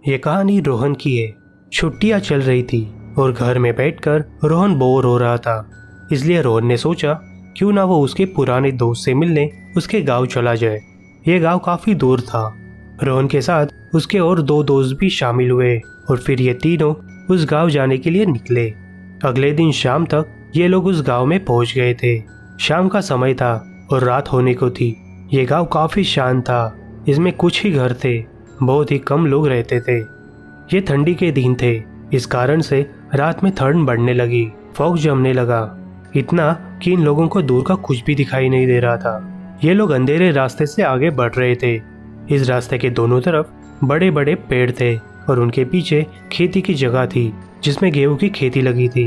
ये कहानी रोहन की है। छुट्टियां चल रही थी और घर में बैठकर रोहन बोर हो रहा था। इसलिए रोहन ने सोचा क्यों ना वो उसके पुराने दोस्त से मिलने उसके गांव चला जाए। ये गांव काफी दूर था। रोहन के साथ उसके और दो दोस्त भी शामिल हुए और फिर ये तीनों उस गांव जाने के लिए निकले। अगले दिन शाम तक ये लोग उस गांव में पहुंच गए थे। शाम का समय था और रात होने को थी। ये गांव काफी शांत था। इसमें कुछ ही घर थे, बहुत ही कम लोग रहते थे। ये ठंडी के दिन थे, इस कारण से रात में ठंड बढ़ने लगी, फॉग जमने लगा, इतना कि इन लोगों को दूर का कुछ भी दिखाई नहीं दे रहा था। ये लोग अंधेरे रास्ते से आगे बढ़ रहे थे। इस रास्ते के दोनों तरफ बड़े बड़े पेड़ थे और उनके पीछे खेती की जगह थी जिसमें गेहूं की खेती लगी थी।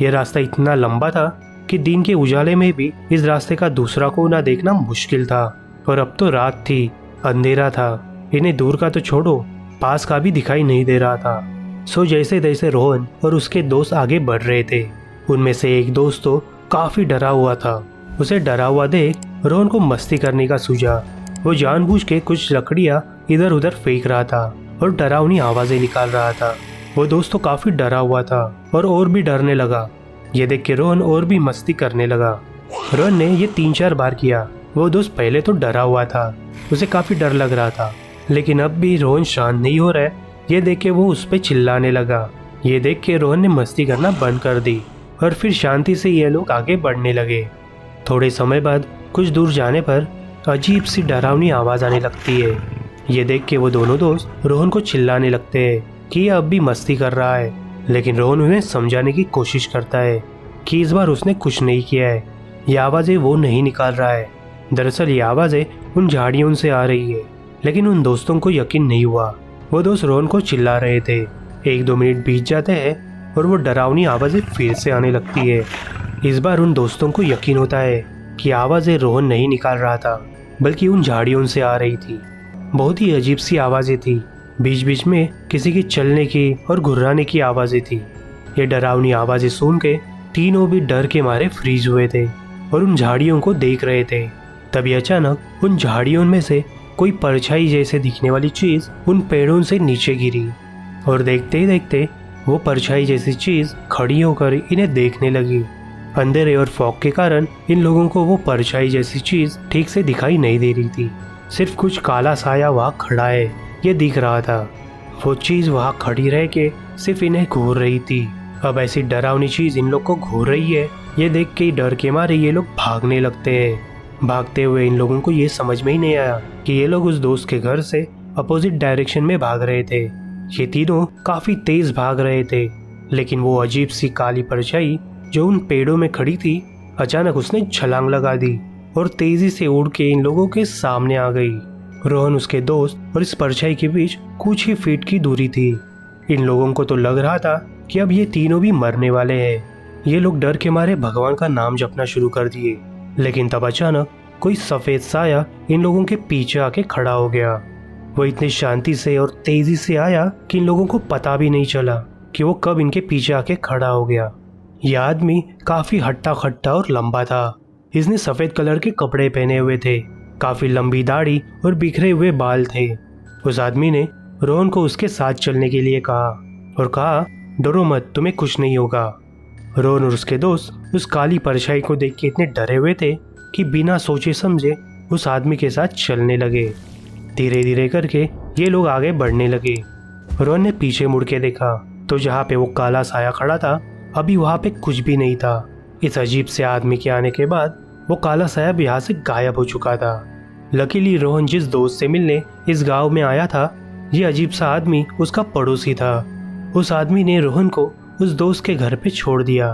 यह रास्ता इतना लंबा था कि दिन के उजाले में भी इस रास्ते का दूसरा कोना देखना मुश्किल था। और अब तो रात थी, अंधेरा था। इन्हें दूर का तो छोड़ो, पास का भी दिखाई नहीं दे रहा था। सो जैसे तैसे रोहन और उसके दोस्त आगे बढ़ रहे थे। उनमें से एक दोस्त तो काफी डरा हुआ था। उसे डरा हुआ देख रोहन को मस्ती करने का सूझा। वो जानबूझ के कुछ लकड़ियां इधर उधर फेंक रहा था और डरावनी आवाजें निकाल रहा था। वो दोस्त तो काफी डरा हुआ था और भी डरने लगा। ये देख के रोहन और भी मस्ती करने लगा। रोहन ने ये 3-4 बार किया। वो दोस्त पहले तो डरा हुआ था, उसे काफी डर लग रहा था, लेकिन अब भी रोहन शांत नहीं हो रहा है। ये देख के वो उस पर चिल्लाने लगा। ये देख के रोहन ने मस्ती करना बंद कर दी और फिर शांति से ये लोग आगे बढ़ने लगे। थोड़े समय बाद कुछ दूर जाने पर अजीब सी डरावनी आवाज आने लगती है। ये देख के वो दोनों दोस्त रोहन को चिल्लाने लगते हैं कि ये अब भी मस्ती कर रहा है, लेकिन रोहन उन्हें समझाने की कोशिश करता है कि इस बार उसने कुछ नहीं किया है। ये आवाजें वो नहीं निकाल रहा है। दरअसल ये आवाजें उन झाड़ियों से आ रही है, लेकिन उन दोस्तों को यकीन नहीं हुआ। वो दोस्त रोहन को चिल्ला रहे थे। 1-2 मिनट बीत जाते हैं और वो डरावनी आवाजें फिर से आने लगती है। इस बार उन दोस्तों को यकीन होता है कि आवाजें रोहन नहीं निकाल रहा था, बल्कि उन झाड़ियों से आ रही थी। बहुत ही अजीब सी आवाजें थी। बीच बीच में किसी की चलने की और घुर्राने की आवाजें थी। ये डरावनी आवाजें सुन के तीनों भी डर के मारे फ्रीज हुए थे और उन झाड़ियों को देख रहे थे। तभी अचानक उन झाड़ियों में से कोई परछाई जैसे दिखने वाली चीज उन पेड़ों से नीचे गिरी और देखते ही देखते वो परछाई जैसी चीज खड़ी होकर इन्हें देखने लगी। अंधेरे और फॉग के कारण इन लोगों को वो परछाई जैसी चीज ठीक से दिखाई नहीं दे रही थी। सिर्फ कुछ काला साया वहाँ खड़ा है ये दिख रहा था। वो चीज वहाँ खड़ी रह के सिर्फ इन्हें घूर रही थी। अब ऐसी डरावनी चीज इन लोग को घूर रही है, ये देख के डर के मारे ये लोग भागने लगते हैं। भागते हुए इन लोगों को ये समझ में ही नहीं आया कि ये लोग उस दोस्त के घर से अपोजिट डायरेक्शन में भाग रहे थे। ये तीनों काफी तेज भाग रहे थे, लेकिन वो अजीब सी काली परछाई जो उन पेड़ों में खड़ी थी, अचानक उसने छलांग लगा दी और तेजी से उड़ के इन लोगों के सामने आ गई। रोहन, उसके दोस्त और इस परछाई के बीच कुछ ही फीट की दूरी थी। इन लोगों को तो लग रहा था कि अब ये तीनों भी मरने वाले हैं। ये लोग डर के मारे भगवान का नाम जपना शुरू कर दिए, लेकिन तब अचानक कोई सफेद साया इन लोगों के पीछे आके खड़ा हो गया। वो इतनी शांति से और तेजी से आया कि इन लोगों को पता भी नहीं चला कि वो कब इनके पीछे आके खड़ा हो गया। यह आदमी काफी हट्टा खट्टा और लंबा था। इसने सफेद कलर के कपड़े पहने हुए थे, काफी लंबी दाढ़ी और बिखरे हुए बाल थे। उस आदमी ने रोहन को उसके साथ चलने के लिए कहा और कहा, डरो मत, तुम्हें कुछ नहीं होगा। रोहन और उसके दोस्त उस काली परछाई को देख के इतने डरे हुए थे कि बिना सोचे समझे उस आदमी के साथ चलने लगे। धीरे धीरे करके ये लोग आगे बढ़ने लगे। रोहन ने पीछे मुड़ के देखा तो जहाँ पे वो काला साया खड़ा था, अभी वहाँ पे कुछ भी नहीं था। इस अजीब से आदमी के आने के बाद वो काला साया भी यहाँ से गायब हो चुका था। लकीली रोहन जिस दोस्त से मिलने इस गांव में आया था, ये अजीब सा आदमी उसका पड़ोसी था। उस आदमी ने रोहन को उस दोस्त के घर पे छोड़ दिया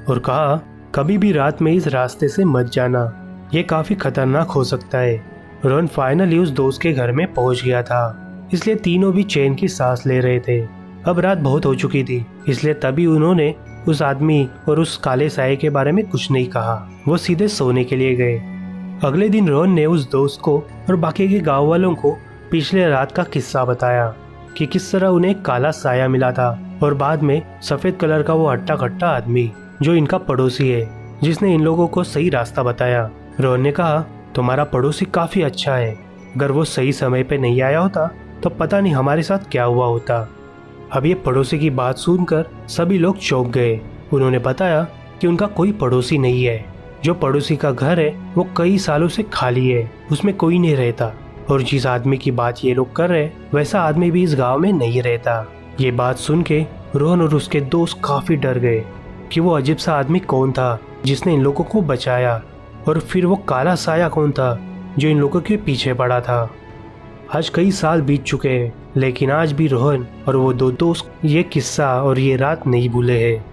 और कहा, कभी भी रात में इस रास्ते से मत जाना, ये काफी खतरनाक हो सकता है। रोहन फाइनली उस दोस्त के घर में पहुंच गया था, इसलिए तीनों भी चैन की सांस ले रहे थे। अब रात बहुत हो चुकी थी, इसलिए तभी उन्होंने उस आदमी और उस काले साये के बारे में कुछ नहीं कहा। वो सीधे सोने के लिए गए। अगले दिन रोहन ने उस दोस्त को और बाकी के गाँव वालों को पिछले रात का किस्सा बताया कि किस तरह उन्हें काला साया मिला था और बाद में सफेद कलर का वो हट्टा खट्टा आदमी जो इनका पड़ोसी है, जिसने इन लोगों को सही रास्ता बताया। रोहन ने कहा, तुम्हारा पड़ोसी काफी अच्छा है, अगर वो सही समय पे नहीं आया होता तो पता नहीं हमारे साथ क्या हुआ होता। अब ये पड़ोसी की बात सुनकर सभी लोग चौंक गए। उन्होंने बताया कि उनका कोई पड़ोसी नहीं है। जो पड़ोसी का घर है वो कई सालों से खाली है, उसमें कोई नहीं रहता। और जिस आदमी की बात ये लोग कर रहे वैसा आदमी भी इस गांव में नहीं रहता। ये बात सुन के रोहन और उसके दोस्त काफी डर गए कि वो अजीब सा आदमी कौन था जिसने इन लोगों को बचाया, और फिर वो काला साया कौन था जो इन लोगों के पीछे पड़ा था। आज कई साल बीत चुके हैं, लेकिन आज भी रोहन और वो दो दोस्त ये किस्सा और ये रात नहीं भूले हैं।